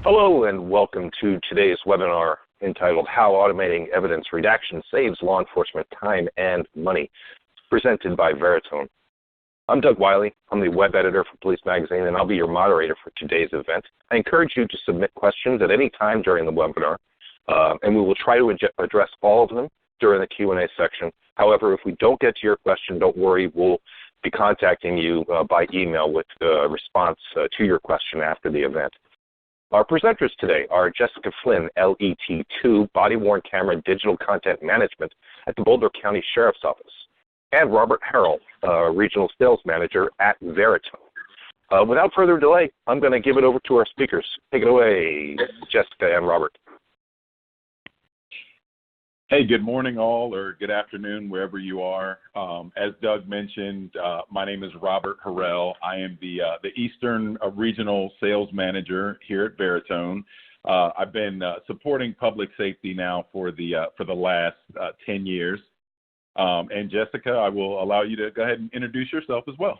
Hello and welcome to today's webinar entitled How Automating Evidence Redaction Saves Law Enforcement Time and Money, presented by Veritone. I'm Doug Wiley. I'm the web editor for Police Magazine, and I'll be your moderator for today's event. I encourage you to submit questions at any time during the webinar, and we will try to address all of them during the Q&A section. However, if we don't get to your question, don't worry. We'll be contacting you by email with a response to your question after the event. Our presenters today are Jessica Flynn, LET2, Body-Worn Camera Digital Content Management at the Boulder County Sheriff's Office, and Robert Harrell, Regional Sales Manager at Veritone. Without further delay, I'm going to give it over to our speakers. Take it away, Jessica and Robert. Hey, good morning all, or good afternoon, wherever you are. As Doug mentioned, my name is Robert Harrell. I am the Eastern Regional Sales Manager here at Veritone. I've been supporting public safety now for the last 10 years. And Jessica, I will allow you to go ahead and introduce yourself as well.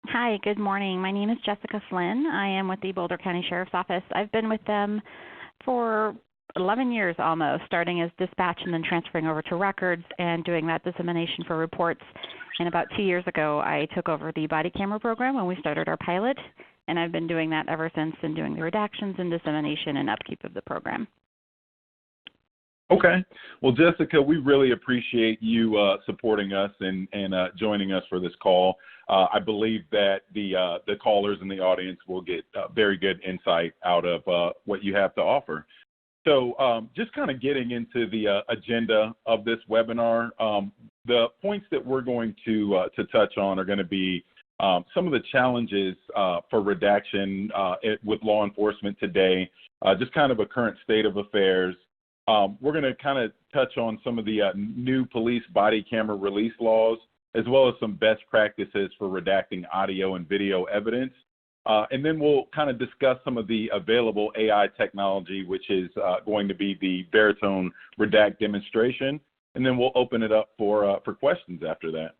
Hi, good morning. My name is Jessica Flynn. I am with the Boulder County Sheriff's Office. I've been with them for 11 years almost, starting as dispatch and then transferring over to records and doing that dissemination for reports. And about 2 years ago, I took over the body camera program when we started our pilot, and I've been doing that ever since and doing the redactions and dissemination and upkeep of the program. Okay. Well, Jessica, we really appreciate you supporting us and joining us for this call. I believe that the callers in the audience will get very good insight out of what you have to offer. So just kind of getting into the agenda of this webinar, the points that we're going to touch on are going to be some of the challenges for redaction with law enforcement today, just kind of a current state of affairs. We're going to kind of touch on some of the new police body camera release laws, as well as some best practices for redacting audio and video evidence. And then we'll kind of discuss some of the available AI technology, which is going to be the Veritone Redact demonstration. And then we'll open it up for questions after that.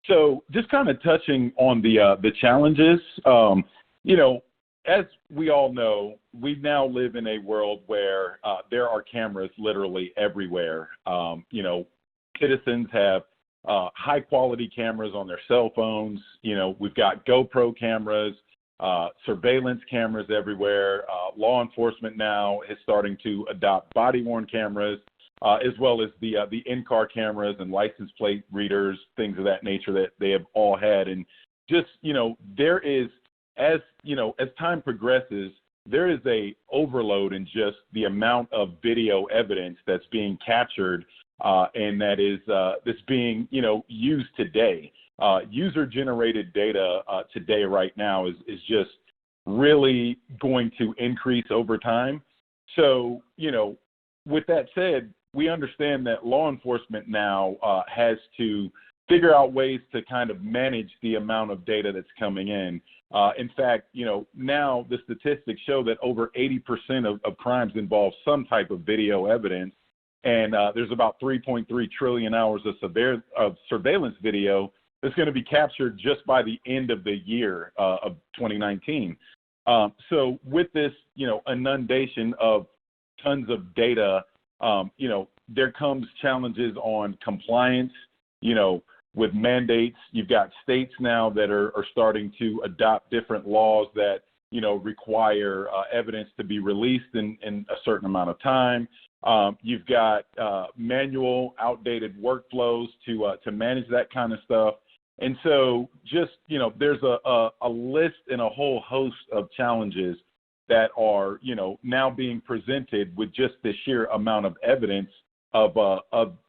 So just kind of touching on the challenges, you know, as we all know, we now live in a world where there are cameras literally everywhere. You know, citizens have high-quality cameras on their cell phones. You know, we've got GoPro cameras, surveillance cameras everywhere. Law enforcement now is starting to adopt body-worn cameras, as well as the in-car cameras and license plate readers, things of that nature that they have all had. And just, you know, there is, as you know, as time progresses, there is a overload in just the amount of video evidence that's being captured and that is that's being, you know, used today. User-generated data today right now is just really going to increase over time. So, you know, with that said, we understand that law enforcement now has to figure out ways to kind of manage the amount of data that's coming in. In fact, you know, now the statistics show that over 80% of crimes involve some type of video evidence. And there's about 3.3 trillion hours of surveillance video that's going to be captured just by the end of the year of 2019. So with this, you know, inundation of tons of data, you know, there comes challenges on compliance, you know, with mandates. You've got states now that are starting to adopt different laws that, you know, require evidence to be released in a certain amount of time. You've got manual, outdated workflows to manage that kind of stuff. And so just, you know, there's a list and a whole host of challenges that are, you know, now being presented with just the sheer amount of evidence of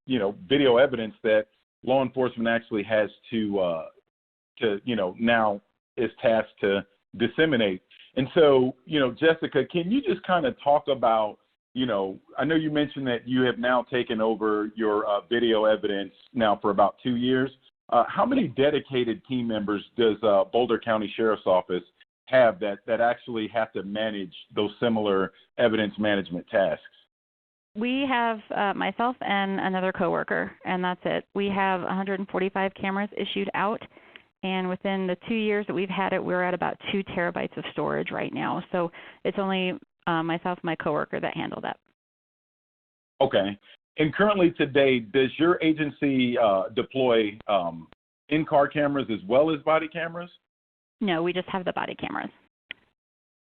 you know, video evidence that law enforcement actually has to you know, now is tasked to disseminate. And so, you know, Jessica, can you just kind of talk about, you know, I know you mentioned that you have now taken over your video evidence now for about 2 years. How many dedicated team members does Boulder County Sheriff's Office have that actually have to manage those similar evidence management tasks? We have myself and another coworker, and that's it. We have 145 cameras issued out, and within the 2 years that we've had it, we're at about 2 terabytes of storage right now. So it's only myself and my coworker that handle that. Okay. And currently today, does your agency deploy in-car cameras as well as body cameras? No, we just have the body cameras.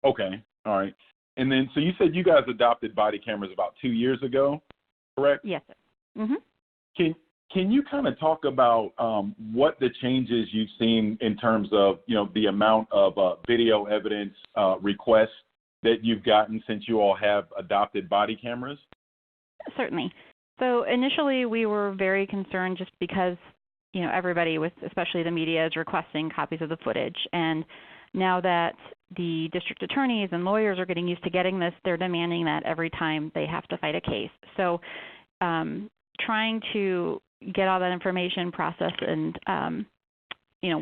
Okay. All right. And then, so you said you guys adopted body cameras about 2 years ago, correct? Yes, sir. Mm-hmm. Can you kind of talk about what the changes you've seen in terms of, the amount of video evidence requests that you've gotten since you all have adopted body cameras? Certainly. So initially we were very concerned just because, everybody, especially the media, is requesting copies of the footage. And now that the district attorneys and lawyers are getting used to getting this, they're demanding that every time they have to fight a case. So trying to get all that information processed and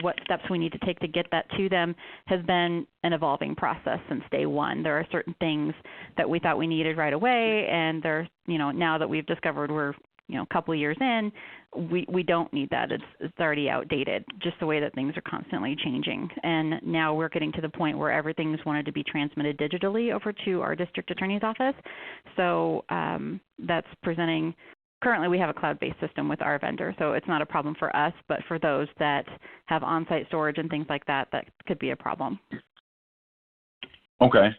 what steps we need to take to get that to them has been an evolving process since day one. There are certain things that we thought we needed right away, and now that we've discovered we're a couple of years in, we don't need that. It's already outdated, just the way that things are constantly changing. And now we're getting to the point where everything's wanted to be transmitted digitally over to our district attorney's office. So that's presenting. Currently, we have a cloud-based system with our vendor, so it's not a problem for us, but for those that have on-site storage and things like that, that could be a problem. Okay.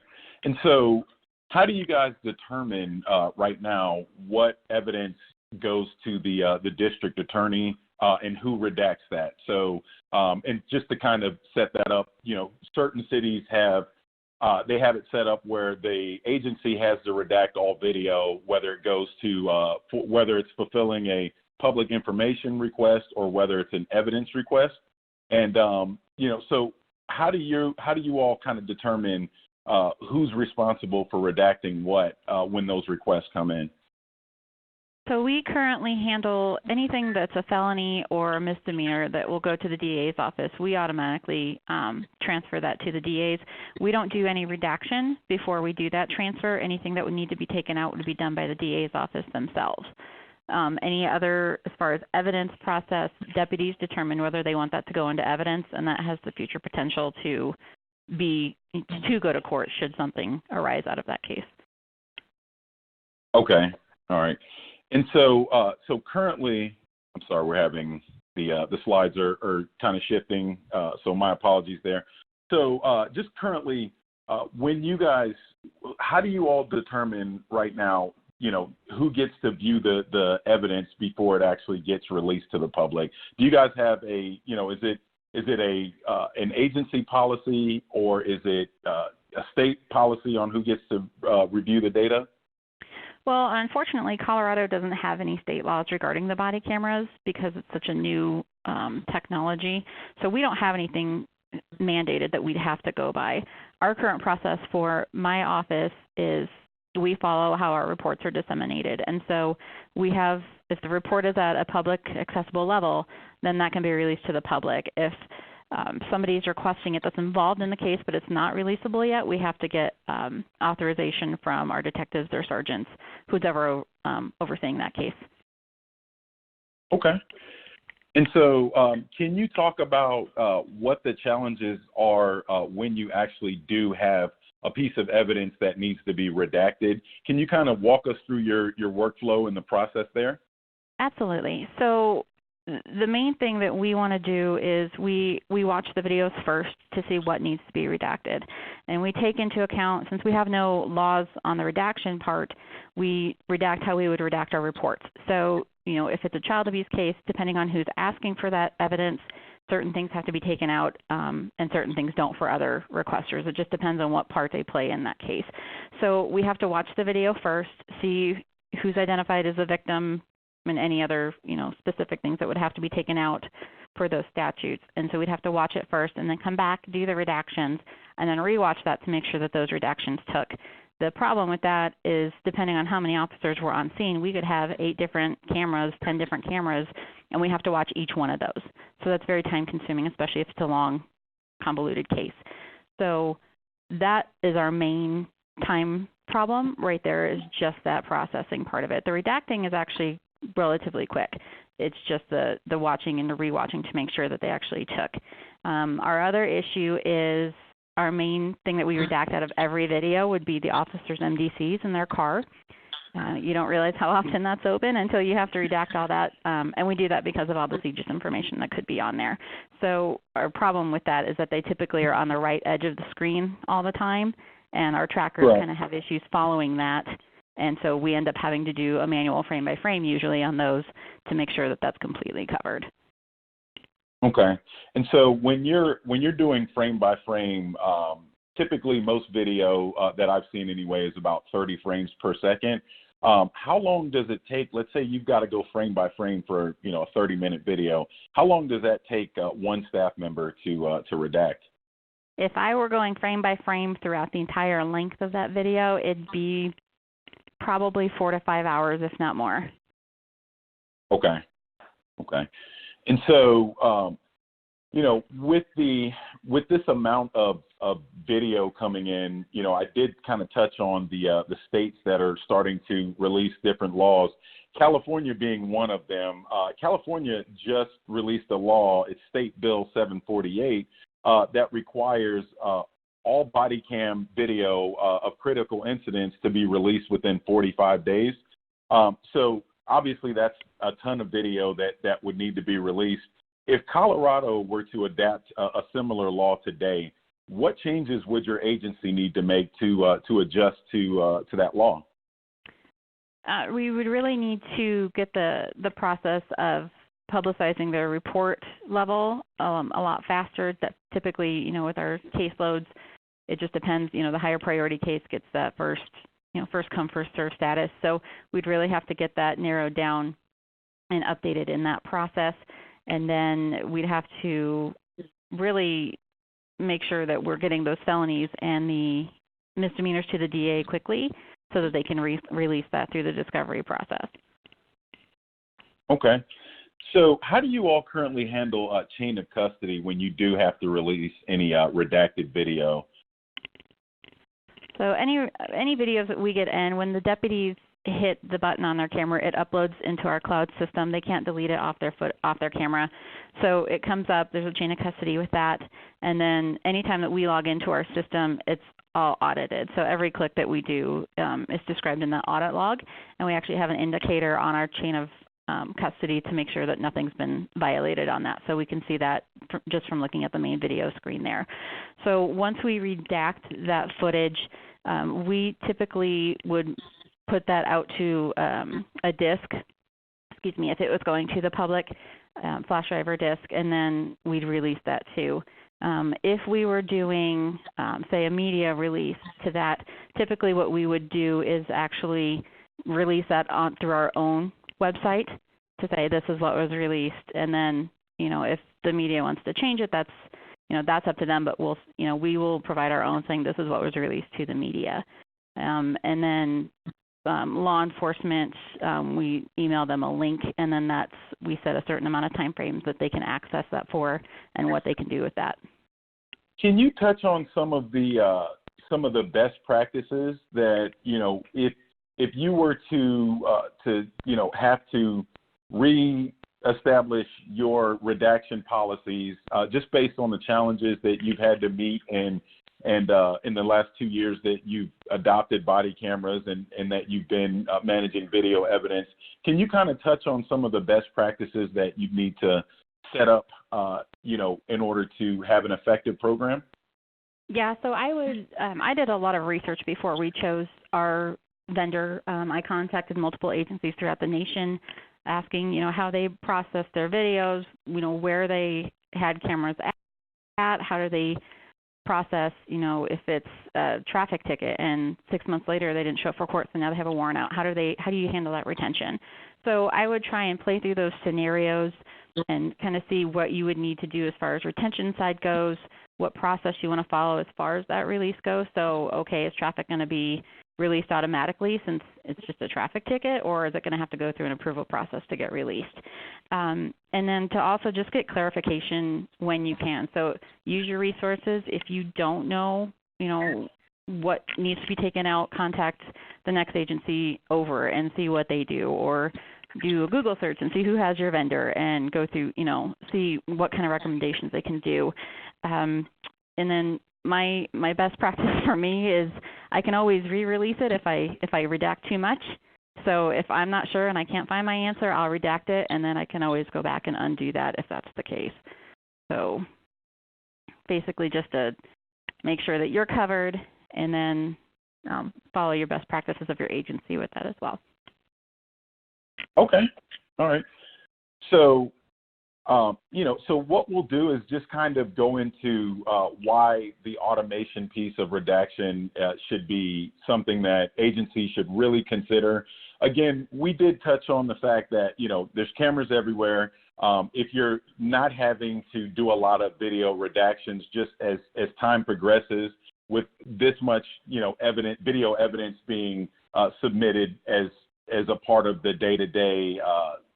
And so how do you guys determine right now what evidence goes to the district attorney and who redacts that? So, and just to kind of set that up, certain cities have they have it set up where the agency has to redact all video, whether it goes to whether it's fulfilling a public information request or whether it's an evidence request. And so how do you all kind of determine who's responsible for redacting what when those requests come in? So we currently handle anything that's a felony or a misdemeanor that will go to the DA's office. We automatically transfer that to the DA's. We don't do any redaction before we do that transfer. Anything that would need to be taken out would be done by the DA's office themselves. Any other, as far as evidence process, deputies determine whether they want that to go into evidence, and that has the future potential to go to court should something arise out of that case. Okay. All right. And so, currently, I'm sorry, we're having the slides are kind of shifting, so my apologies there. So, just currently, when you guys, how do you all determine right now, who gets to view the evidence before it actually gets released to the public? Do you guys have is it an agency policy, or is it a state policy on who gets to review the data? Well, unfortunately, Colorado doesn't have any state laws regarding the body cameras because it's such a new technology. So we don't have anything mandated that we'd have to go by. Our current process for my office is we follow how our reports are disseminated. And so we have, if the report is at a public accessible level, then that can be released to the public. If somebody's requesting it that's involved in the case but it's not releasable yet, we have to get authorization from our detectives or sergeants, who's ever overseeing that case. Okay. And so can you talk about what the challenges are when you actually do have a piece of evidence that needs to be redacted? Can you kind of walk us through your workflow and the process there? Absolutely. So the main thing that we want to do is we watch the videos first to see what needs to be redacted. And we take into account, since we have no laws on the redaction part, we redact how we would redact our reports. So, if it's a child abuse case, depending on who's asking for that evidence, certain things have to be taken out and certain things don't for other requesters. It just depends on what part they play in that case. So we have to watch the video first, see who's identified as a victim, and any other, specific things that would have to be taken out for those statutes. And so we'd have to watch it first and then come back, do the redactions, and then rewatch that to make sure that those redactions took. The problem with that is, depending on how many officers were on scene, we could have 8 different cameras, 10 different cameras, and we have to watch each one of those. So that's very time consuming, especially if it's a long, convoluted case. So that is our main time problem right there, is just that processing part of it. The redacting is actually relatively quick. it's just the watching and the rewatching to make sure that they actually took. Our other issue is our main thing that we redact out of every video would be the officer's MDCs in their car. You don't realize how often that's open until you have to redact all that, and we do that because of all the CJIS information that could be on there. So our problem with that is that they typically are on the right edge of the screen all the time, and our trackers kind of have issues following that, and so we end up having to do a manual frame-by-frame usually on those to make sure that that's completely covered. Okay. And so when you're doing frame-by-frame, typically most video that I've seen anyway is about 30 frames per second. How long does it take? Let's say you've got to go frame by frame for a 30-minute video. How long does that take one staff member to redact? If I were going frame by frame throughout the entire length of that video, it'd be probably 4 to 5 hours, if not more. Okay. And so with this amount of video coming in, I did kind of touch on the states that are starting to release different laws. California being one of them. California just released a law, it's State Bill 748, that requires all body cam video of critical incidents to be released within 45 days. So obviously that's a ton of video that would need to be released. If Colorado were to adapt a similar law today, what changes would your agency need to make to adjust to that law? We would really need to get the process of publicizing their report level a lot faster. That typically, with our caseloads, it just depends. The higher priority case gets that first come, first serve status. So we'd really have to get that narrowed down and updated in that process. And then we'd have to really make sure that we're getting those felonies and the misdemeanors to the DA quickly so that they can release that through the discovery process. Okay. So how do you all currently handle chain of custody when you do have to release any redacted video? So any videos that we get in, when the deputies hit the button on their camera, it uploads into our cloud system. They can't delete it off their camera. So it comes up, there's a chain of custody with that, and then anytime that we log into our system, it's all audited. So every click that we do is described in the audit log, and we actually have an indicator on our chain of custody to make sure that nothing's been violated on that. So we can see that just from looking at the main video screen there. So once we redact that footage, we typically would put that out to a disk, if it was going to the public, flash drive or disk, and then we'd release that too. If we were doing, say, a media release to that, typically what we would do is actually release that through our own website to say this is what was released, and then if the media wants to change it, that's up to them. But we will provide our own saying this is what was released to the media, and then law enforcement, we email them a link, and then we set a certain amount of time frames that they can access that for and what they can do with that. Can you touch on some of the best practices that if you were to have to reestablish your redaction policies just based on the challenges that you've had to meet and in the last 2 years that you've adopted body cameras and that you've been managing video evidence, can you kind of touch on some of the best practices that you need to set up, in order to have an effective program? Yeah, so I did a lot of research before we chose our vendor. I contacted multiple agencies throughout the nation asking, how they process their videos, where they had cameras at, how do they process, if it's a traffic ticket and 6 months later they didn't show up for court, so now they have a warrant out. How do you handle that retention? So I would try and play through those scenarios and kind of see what you would need to do as far as retention side goes, what process you want to follow as far as that release goes. So, okay, is traffic going to be released automatically since it's just a traffic ticket, or is it going to have to go through an approval process to get released? And then to also just get clarification when you can. So use your resources. If you don't know, what needs to be taken out, contact the next agency over and see what they do, or do a Google search and see who has your vendor and go through, see what kind of recommendations they can do. And then my best practice for me is I can always re-release it if I redact too much. So if I'm not sure and I can't find my answer, I'll redact it, and then I can always go back and undo that if that's the case. So basically just to make sure that you're covered, and then follow your best practices of your agency with that as well. Okay. All right. So, so what we'll do is just kind of go into why the automation piece of redaction should be something that agencies should really consider. Again, we did touch on the fact that, there's cameras everywhere. If you're not having to do a lot of video redactions, just as time progresses, with this much, video evidence being submitted as a part of the day-to-day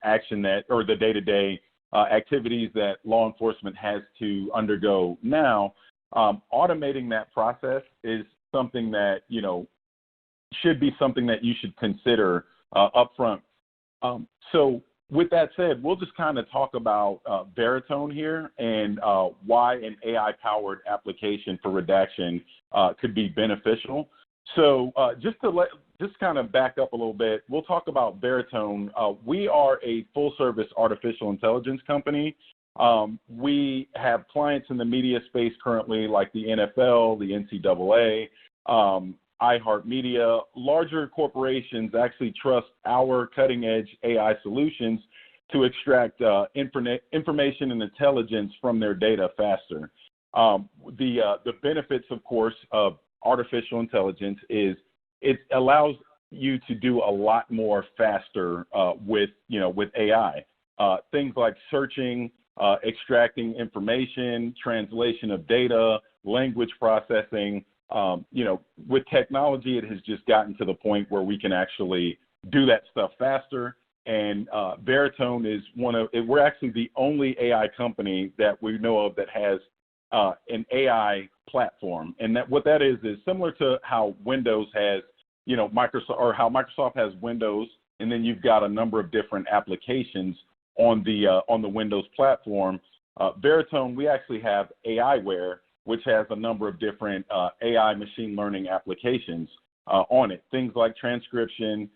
action the day-to-day activities that law enforcement has to undergo now, automating that process is something that, should be something that you should consider upfront. So with that said, we'll just kind of talk about Veritone here and why an AI-powered application for redaction could be beneficial. So just kind of back up a little bit, we'll talk about Veritone. We are a full-service artificial intelligence company. We have clients in the media space currently, like the NFL, the NCAA, iHeartMedia. Larger corporations actually trust our cutting-edge AI solutions to extract information and intelligence from their data faster. The benefits, of course, of artificial intelligence is it allows you to do a lot more faster with AI. Things like searching, extracting information, translation of data, language processing. With technology, it has just gotten to the point where we can actually do that stuff faster. And Veritone is we're actually the only AI company that we know of that has an AI platform. And what that is similar to how Windows has, Microsoft, or how Microsoft has Windows, and then you've got a number of different applications on the Windows platform. Veritone, we actually have AIware, which has a number of different AI machine learning applications on it. Things like transcription,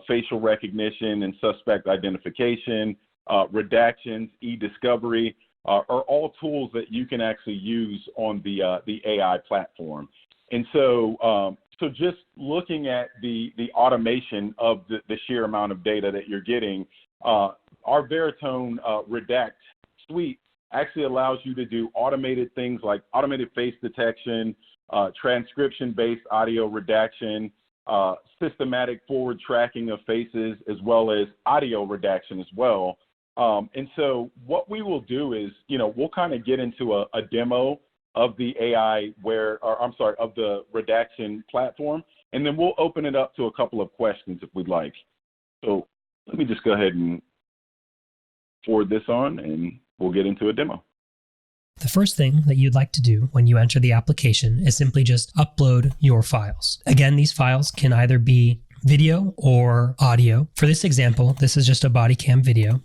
facial recognition and suspect identification, redactions, e-discovery are all tools that you can actually use on the AI platform. And so just looking at the automation of the sheer amount of data that you're getting, our Veritone Redact suite actually allows you to do automated things like automated face detection, transcription-based audio redaction, systematic forward tracking of faces, as well as audio redaction as well. And so what we will do is, we'll kind of get into a demo of the of the redaction platform, and then we'll open it up to a couple of questions if we'd like. So let me just go ahead and forward this on, and we'll get into a demo. The first thing that you'd like to do when you enter the application is simply just upload your files. Again, these files can either be video or audio. For this example, this is just a body cam video.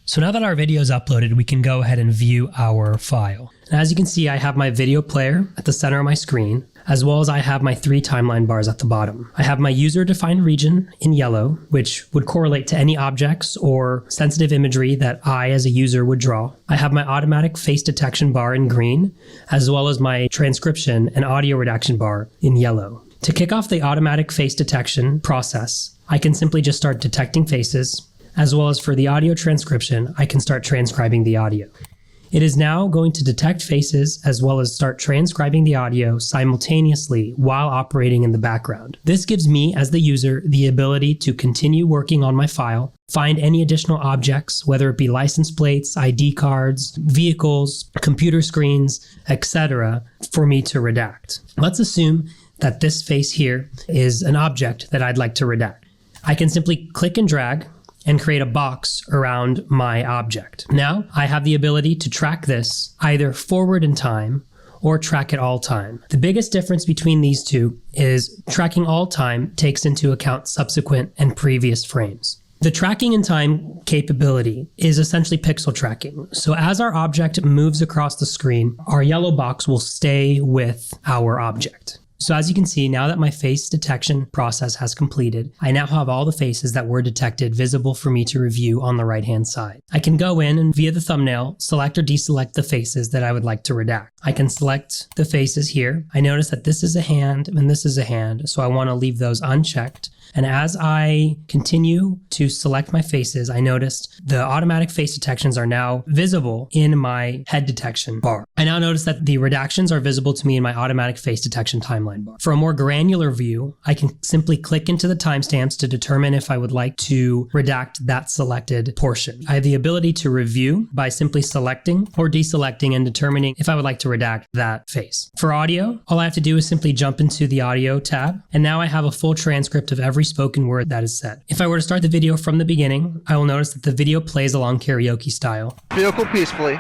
So now that our video is uploaded, we can go ahead and view our file. And as you can see, I have my video player at the center of my screen, as well as I have my 3 timeline bars at the bottom. I have my user-defined region in yellow, which would correlate to any objects or sensitive imagery that I, as a user, would draw. I have my automatic face detection bar in green, as well as my transcription and audio redaction bar in yellow. To kick off the automatic face detection process, I can simply just start detecting faces, as well as for the audio transcription, I can start transcribing the audio. It is now going to detect faces as well as start transcribing the audio simultaneously while operating in the background. This gives me, as the user, the ability to continue working on my file, find any additional objects, whether it be license plates, ID cards, vehicles, computer screens, etc., for me to redact. Let's assume that this face here is an object that I'd like to redact. I can simply click and drag and create a box around my object. Now I have the ability to track this either forward in time or track it all time. The biggest difference between these two is tracking all time takes into account subsequent and previous frames. The tracking in time capability is essentially pixel tracking. So as our object moves across the screen, our yellow box will stay with our object. So as you can see, now that my face detection process has completed, I now have all the faces that were detected visible for me to review on the right-hand side. I can go in and via the thumbnail, select or deselect the faces that I would like to redact. I can select the faces here. I notice that this is a hand and this is a hand, so I want to leave those unchecked. And as I continue to select my faces, I noticed the automatic face detections are now visible in my head detection bar. I now notice that the redactions are visible to me in my automatic face detection timeline bar. For a more granular view, I can simply click into the timestamps to determine if I would like to redact that selected portion. I have the ability to review by simply selecting or deselecting and determining if I would like to redact that face. For audio, all I have to do is simply jump into the audio tab, and now I have a full transcript of every spoken word that is said. If I were to start the video from the beginning, I will notice that the video plays along karaoke style. Vehicle peacefully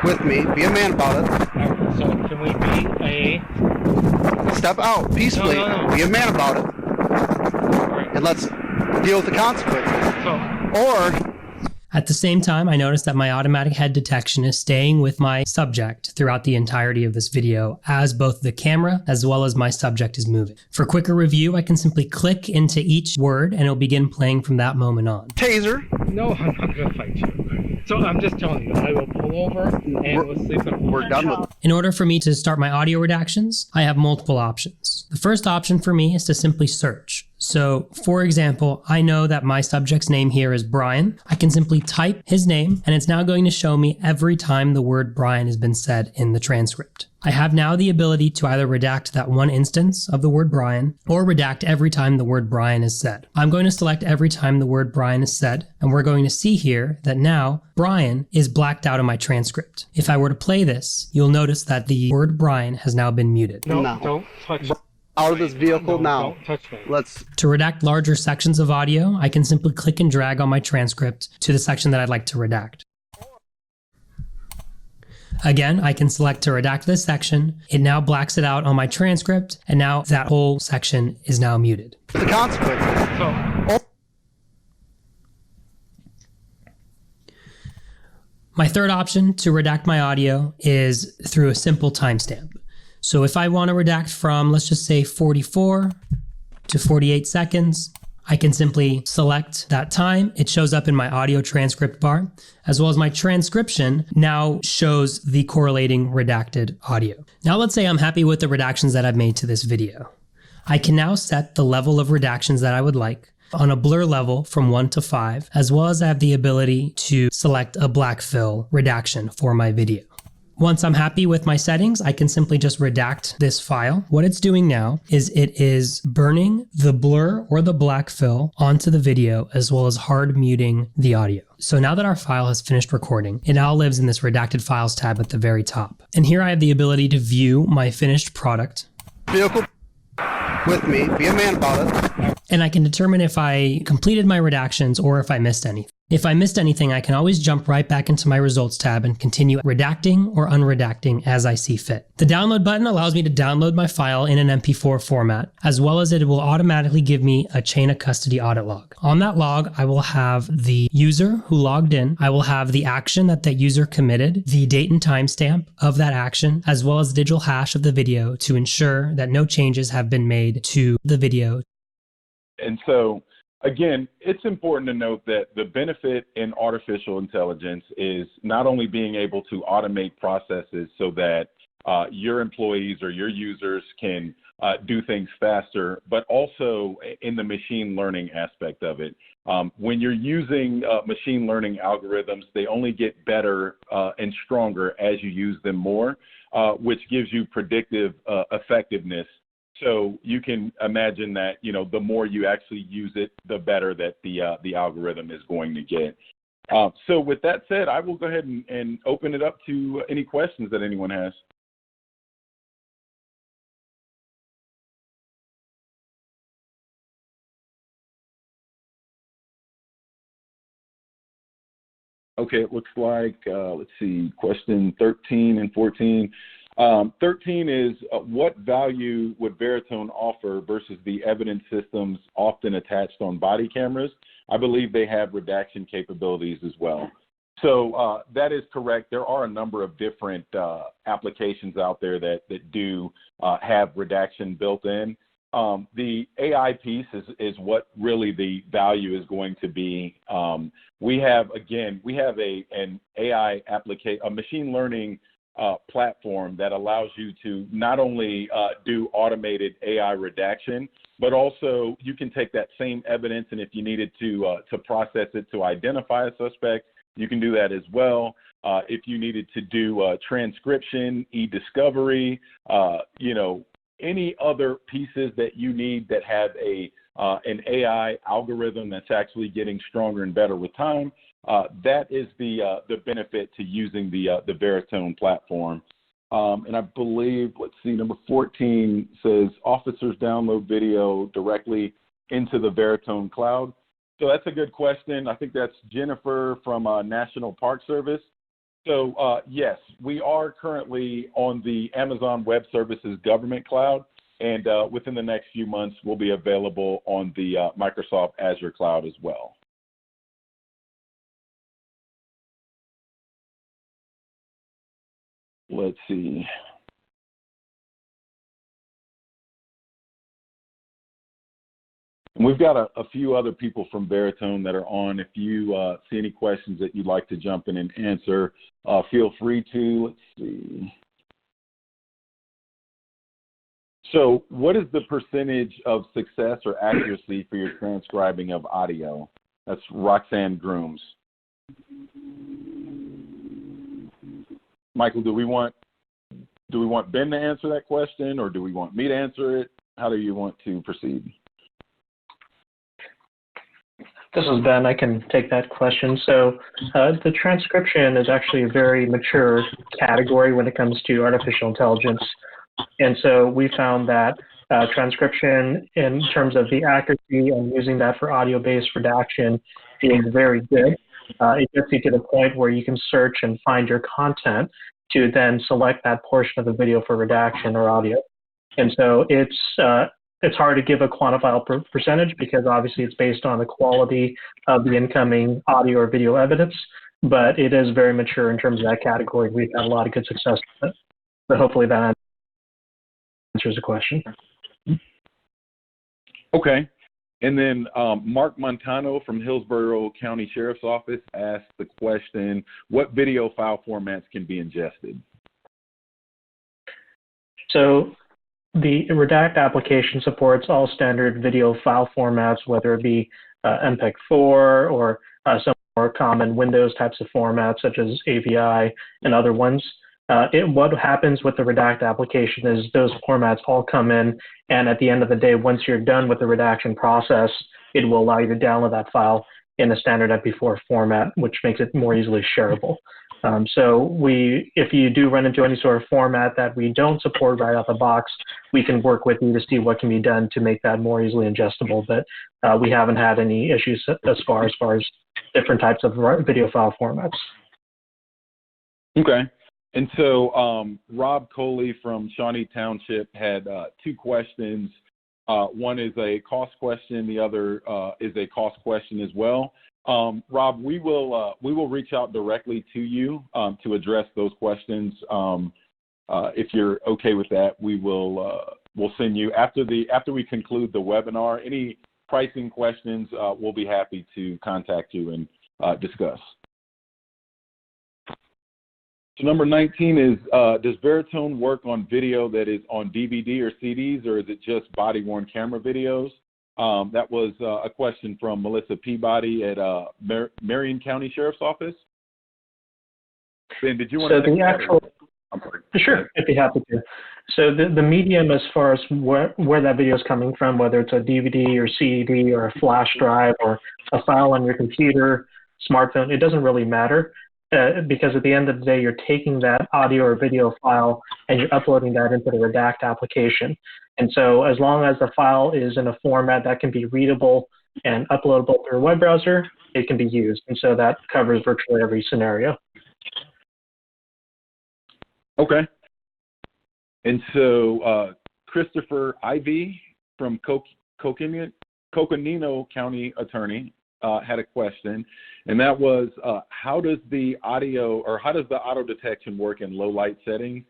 with me. Be a man about it. So can we be a... Step out peacefully. No. Be a man about it. Right. And let's deal with the consequences. Or At the same time, I notice that my automatic head detection is staying with my subject throughout the entirety of this video, as both the camera as well as my subject is moving. For quicker review, I can simply click into each word and it'll begin playing from that moment on. taser. No, I'm not going to fight you. So I'm just telling you, I will pull over and we'll sleep in. We're done with it. In order for me to start my audio redactions, I have multiple options. The first option for me is to simply search. So, for example, I know that my subject's name here is Brian. I can simply type his name, and it's now going to show me every time the word Brian has been said in the transcript. I have now the ability to either redact that one instance of the word Brian, or redact every time the word Brian is said. I'm going to select every time the word Brian is said, and we're going to see here that now Brian is blacked out of my transcript. If I were to play this, you'll notice that the word Brian has now been muted. No, No. don't touch me. Out of this vehicle now. Don't touch me. Let's. To redact larger sections of audio, I can simply click and drag on my transcript to the section that I'd like to redact. Again, I can select to redact this section. It now blacks it out on my transcript, and now that whole section is now muted. The consequences. So, My third option to redact my audio is through a simple timestamp. So if I want to redact from, let's just say 44 to 48 seconds, I can simply select that time. It shows up in my audio transcript bar, as well as my transcription now shows the correlating redacted audio. Now let's say I'm happy with the redactions that I've made to this video. I can now set the level of redactions that I would like on a blur level from 1 to 5, as well as I have the ability to select a black fill redaction for my video. Once I'm happy with my settings, I can simply just redact this file. What it's doing now is it is burning the blur or the black fill onto the video, as well as hard muting the audio. So now that our file has finished recording, it now lives in this redacted files tab at the very top. And here I have the ability to view my finished product. Vehicle with me. Be a man about it. And I can determine if I completed my redactions or if I missed anything. If I missed anything, I can always jump right back into my results tab and continue redacting or unredacting as I see fit. The download button allows me to download my file in an MP4 format, as well as it will automatically give me a chain of custody audit log. On that log, I will have the user who logged in. I will have the action that that user committed, the date and timestamp of that action, as well as the digital hash of the video to ensure that no changes have been made to the video. And so, again, it's important to note that the benefit in artificial intelligence is not only being able to automate processes so that your employees or your users can do things faster, but also in the machine learning aspect of it. When you're using machine learning algorithms, they only get better and stronger as you use them more, which gives you predictive effectiveness. So you can imagine that, you know, the more you actually use it, the better that the algorithm is going to get. So with that said, I will go ahead and open it up to any questions that anyone has. Okay, it looks like, let's see, question 13 and 14. 13 is what value would Veritone offer versus the evidence systems often attached on body cameras? I believe they have redaction capabilities as well. So that is correct. There are a number of different applications out there that do have redaction built in. The AI piece is what really the value is going to be. We have an AI application, a machine learning platform that allows you to not only do automated AI redaction, but also you can take that same evidence, and if you needed to process it to identify a suspect, you can do that as well. If you needed to do transcription, e-discovery, any other pieces that you need that have an AI algorithm that's actually getting stronger and better with time, that is the benefit to using the Veritone platform. And I believe, number 14 says officers download video directly into the Veritone cloud. So that's a good question. I think that's Jennifer from National Park Service. So yes, we are currently on the Amazon Web Services government cloud, and within the next few months, we'll be available on the Microsoft Azure cloud as well. Let's see. And we've got a few other people from Veritone that are on. If you see any questions that you'd like to jump in and answer, feel free to. Let's see. So what is the percentage of success or accuracy for your transcribing of audio? That's Roxanne Grooms. Michael, do we want Ben to answer that question, or do we want me to answer it? How do you want to proceed? This is Ben. I can take that question. So the transcription is actually a very mature category when it comes to artificial intelligence. And so we found that transcription, in terms of the accuracy and using that for audio-based redaction, is very good. It gets you to the point where you can search and find your content to then select that portion of the video for redaction or audio. And so it's hard to give a quantifiable percentage because obviously it's based on the quality of the incoming audio or video evidence, but it is very mature in terms of that category. We've had a lot of good success with it. So hopefully that answers the question. Okay. And then Mark Montano from Hillsborough County Sheriff's Office asked the question, what video file formats can be ingested? So the Redact application supports all standard video file formats, whether it be MPEG-4 or some more common Windows types of formats such as AVI and other ones. What happens with the Redact application is those formats all come in, and at the end of the day, once you're done with the redaction process, it will allow you to download that file in a standard MP4 format, which makes it more easily shareable. So if you do run into any sort of format that we don't support right out the box, we can work with you to see what can be done to make that more easily ingestible. But we haven't had any issues as far as different types of video file formats. Okay. And so Rob Coley from Shawnee Township had two questions. One is a cost question. The other is a cost question as well. Rob, we will reach out directly to you to address those questions. If you're okay with that, we'll send you after we conclude the webinar. Any pricing questions, we'll be happy to contact you and discuss. So number 19 is, does Veritone work on video that is on DVD or CDs, or is it just body-worn camera videos? That was a question from Melissa Peabody at Marion County Sheriff's Office. Ben, did you want to take that? I'm sorry. Sure, I'd be happy to. So the medium as far as where that video is coming from, whether it's a DVD or CD or a flash drive or a file on your computer, smartphone, it doesn't really matter. Because at the end of the day, you're taking that audio or video file and you're uploading that into the Redact application. And so as long as the file is in a format that can be readable and uploadable through a web browser, it can be used. And so that covers virtually every scenario. Okay. And so Christopher Ivy from Coconino County Attorney had a question, and that was how does the auto detection work in low light settings?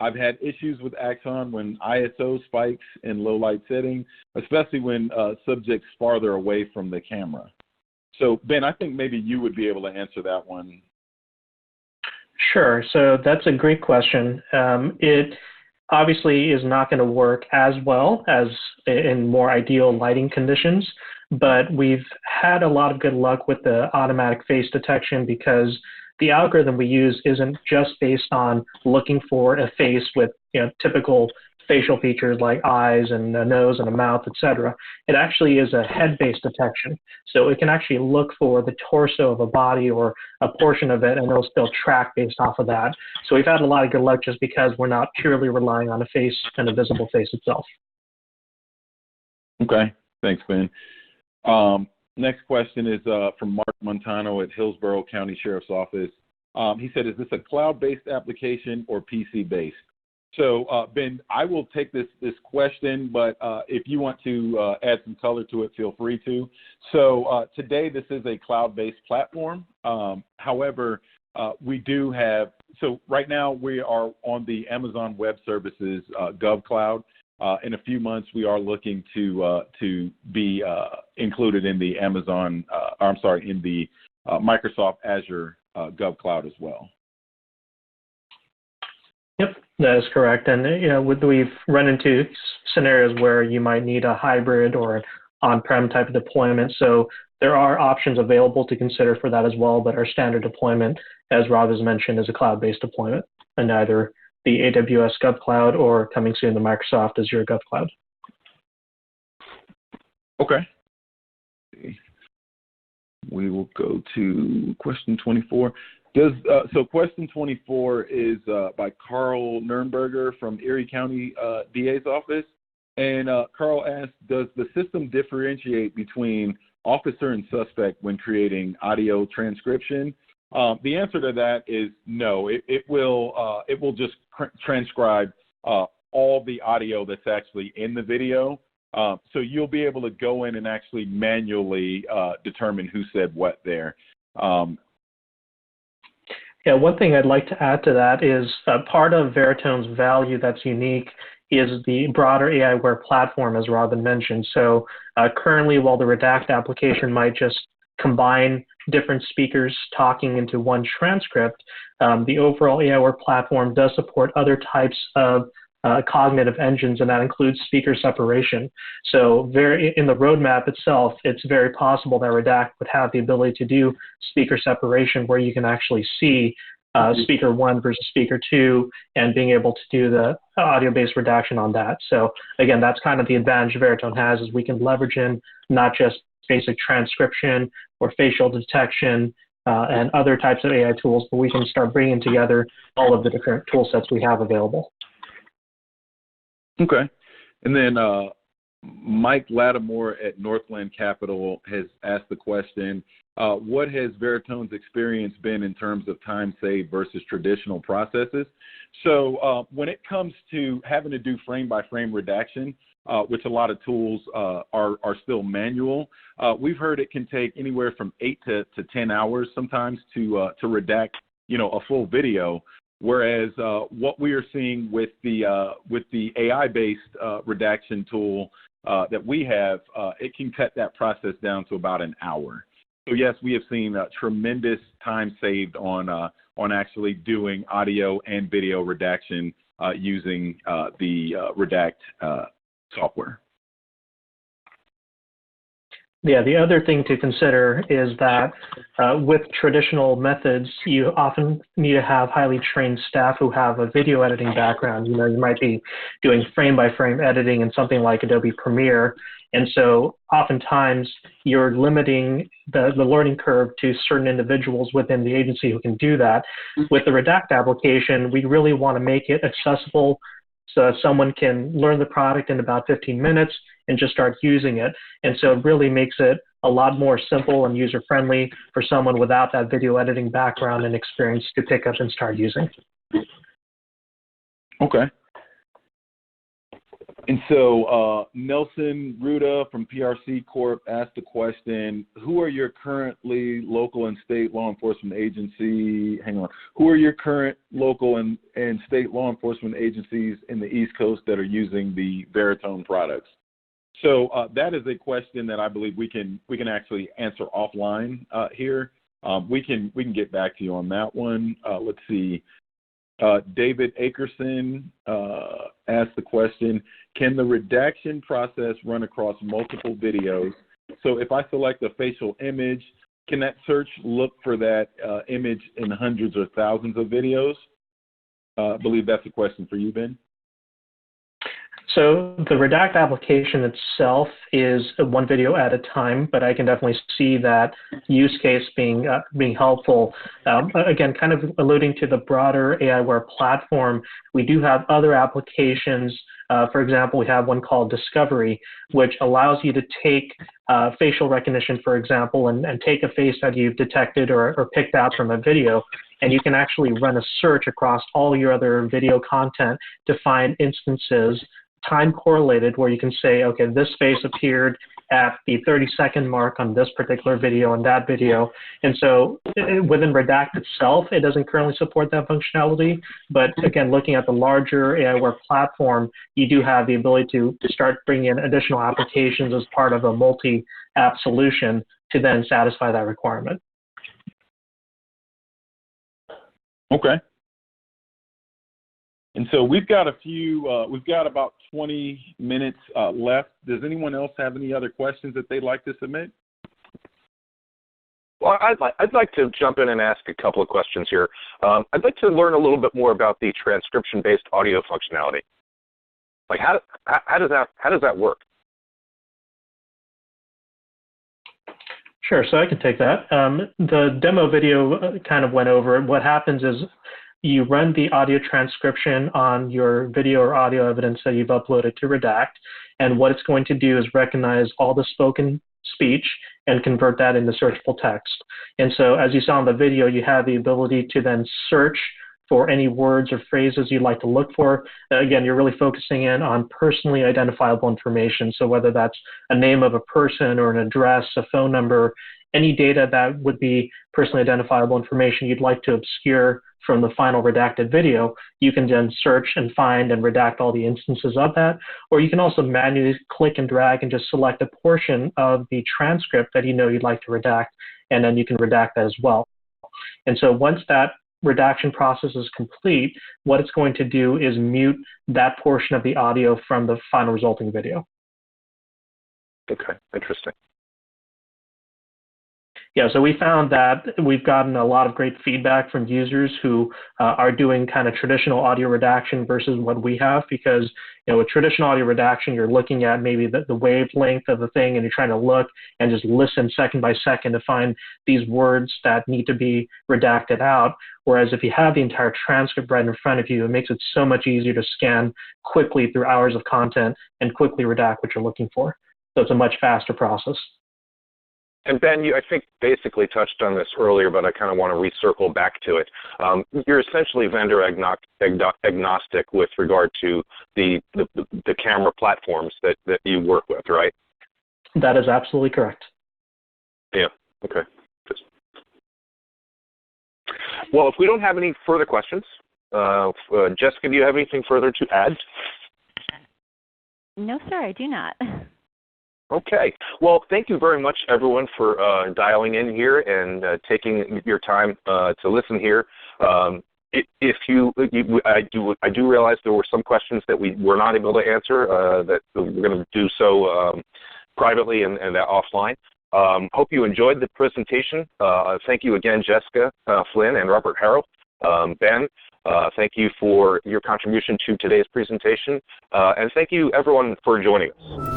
I've had issues with Axon when ISO spikes in low light settings, especially when subjects farther away from the camera. So Ben, I think maybe you would be able to answer that one. Sure. So that's a great question. It obviously is not going to work as well as in more ideal lighting conditions, but we've had a lot of good luck with the automatic face detection because the algorithm we use isn't just based on looking for a face with typical facial features like eyes and a nose and a mouth, etc. It actually is a head-based detection. So it can actually look for the torso of a body or a portion of it, and it'll still track based off of that. So we've had a lot of good luck just because we're not purely relying on a face and a visible face itself. Okay. Thanks, Ben. Next question is from Mark Montano at Hillsborough County Sheriff's Office. He said, is this a cloud-based application or PC-based? So, Ben, I will take this question, but if you want to add some color to it, feel free to. So today, this is a cloud-based platform. However, we do have, so right now we are on the Amazon Web Services GovCloud. In a few months, we are looking to be included in the in the Microsoft Azure GovCloud as well. Yep, that is correct. And we've run into scenarios where you might need a hybrid or an on-prem type of deployment. So there are options available to consider for that as well. But our standard deployment, as Rob has mentioned, is a cloud-based deployment, and either the AWS GovCloud or coming soon the Microsoft Azure GovCloud. Okay. We will go to question 24. So question 24 is by Carl Nurnberger from Erie County DA's office. And Carl asks, does the system differentiate between officer and suspect when creating audio transcription? The answer to that is no. It will just transcribe all the audio that's actually in the video. So you'll be able to go in and actually manually determine who said what there. Yeah, one thing I'd like to add to that is part of Veritone's value that's unique is the broader aiWare platform, as Robin mentioned. So currently, while the Redact application might just combine different speakers talking into one transcript, the overall aiWare platform does support other types of cognitive engines, and that includes speaker separation. So in the roadmap itself, it's very possible that Redact would have the ability to do speaker separation where you can actually see speaker 1 versus speaker 2 and being able to do the audio-based redaction on that. So again, that's kind of the advantage Veritone has, is we can leverage in not just basic transcription or facial detection and other types of AI tools, but we can start bringing together all of the different tool sets we have available. Okay. And then Mike Lattimore at Northland Capital has asked the question, what has Veritone's experience been in terms of time saved versus traditional processes? So when it comes to having to do frame-by-frame redaction, which a lot of tools are still manual, we've heard it can take anywhere from 8 to 10 hours sometimes to redact, a full video. Whereas what we are seeing with the AI-based redaction tool that we have, it can cut that process down to about an hour. So yes, we have seen tremendous time saved on actually doing audio and video redaction using the Redact software. Yeah, the other thing to consider is that with traditional methods, you often need to have highly trained staff who have a video editing background. You might be doing frame-by-frame editing in something like Adobe Premiere. And so oftentimes you're limiting the learning curve to certain individuals within the agency who can do that. With the Redact application, we really want to make it accessible so someone can learn the product in about 15 minutes and just start using it. And so it really makes it a lot more simple and user-friendly for someone without that video editing background and experience to pick up and start using. Okay. And so Nelson Ruda from PRC Corp asked the question, who are your currently local and state law enforcement agency, who are your current local and state law enforcement agencies in the East Coast that are using the Veritone products? So that is a question that I believe we can actually answer offline here. We can get back to you on that one. Let's see. David Akerson asked the question, can the redaction process run across multiple videos? So if I select a facial image, can that search look for that image in hundreds or thousands of videos? I believe that's a question for you, Ben. So the Redact application itself is one video at a time, but I can definitely see that use case being helpful. Again, kind of alluding to the broader aiWARE platform, we do have other applications. For example, we have one called Discovery, which allows you to take facial recognition, for example, and take a face that you've detected or picked out from a video, and you can actually run a search across all your other video content to find instances time correlated where you can say, okay, this face appeared at the 30-second mark on this particular video and that video. And so within Redact itself, it doesn't currently support that functionality. But again, looking at the larger aiWARE platform, you do have the ability to start bringing in additional applications as part of a multi-app solution to then satisfy that requirement. Okay. And so we've got we've got about 20 minutes left. Does anyone else have any other questions that they'd like to submit? Well, I'd like to jump in and ask a couple of questions here. I'd like to learn a little bit more about the transcription-based audio functionality. Like, how does that work? Sure, so I can take that. The demo video kind of went over it. What happens is you run the audio transcription on your video or audio evidence that you've uploaded to Redact, and what it's going to do is recognize all the spoken speech and convert that into searchable text. And so as you saw in the video, you have the ability to then search for any words or phrases you'd like to look for. Again, you're really focusing in on personally identifiable information. So whether that's a name of a person or an address, a phone number, any data that would be personally identifiable information you'd like to obscure from the final redacted video, you can then search and find and redact all the instances of that. Or you can also manually click and drag and just select a portion of the transcript that you know you'd like to redact, and then you can redact that as well. And so once that redaction process is complete, what it's going to do is mute that portion of the audio from the final resulting video. Okay, interesting. Yeah, so we found that we've gotten a lot of great feedback from users who are doing kind of traditional audio redaction versus what we have, because with traditional audio redaction, you're looking at maybe the wavelength of the thing and you're trying to look and just listen second by second to find these words that need to be redacted out. Whereas if you have the entire transcript right in front of you, it makes it so much easier to scan quickly through hours of content and quickly redact what you're looking for. So it's a much faster process. And Ben, you, I think, basically touched on this earlier, but I kind of want to recircle back to it. You're essentially vendor agnostic with regard to the camera platforms that you work with, right? That is absolutely correct. Yeah, okay. Well, if we don't have any further questions, Jessica, do you have anything further to add? No, sir, I do not. Okay. Well, thank you very much, everyone, for dialing in here and taking your time to listen here. If I do realize there were some questions that we were not able to answer. That we're going to do so privately and offline. Hope you enjoyed the presentation. Thank you again, Jessica Flynn and Robert Harrell. Ben, thank you for your contribution to today's presentation, and thank you, everyone, for joining us.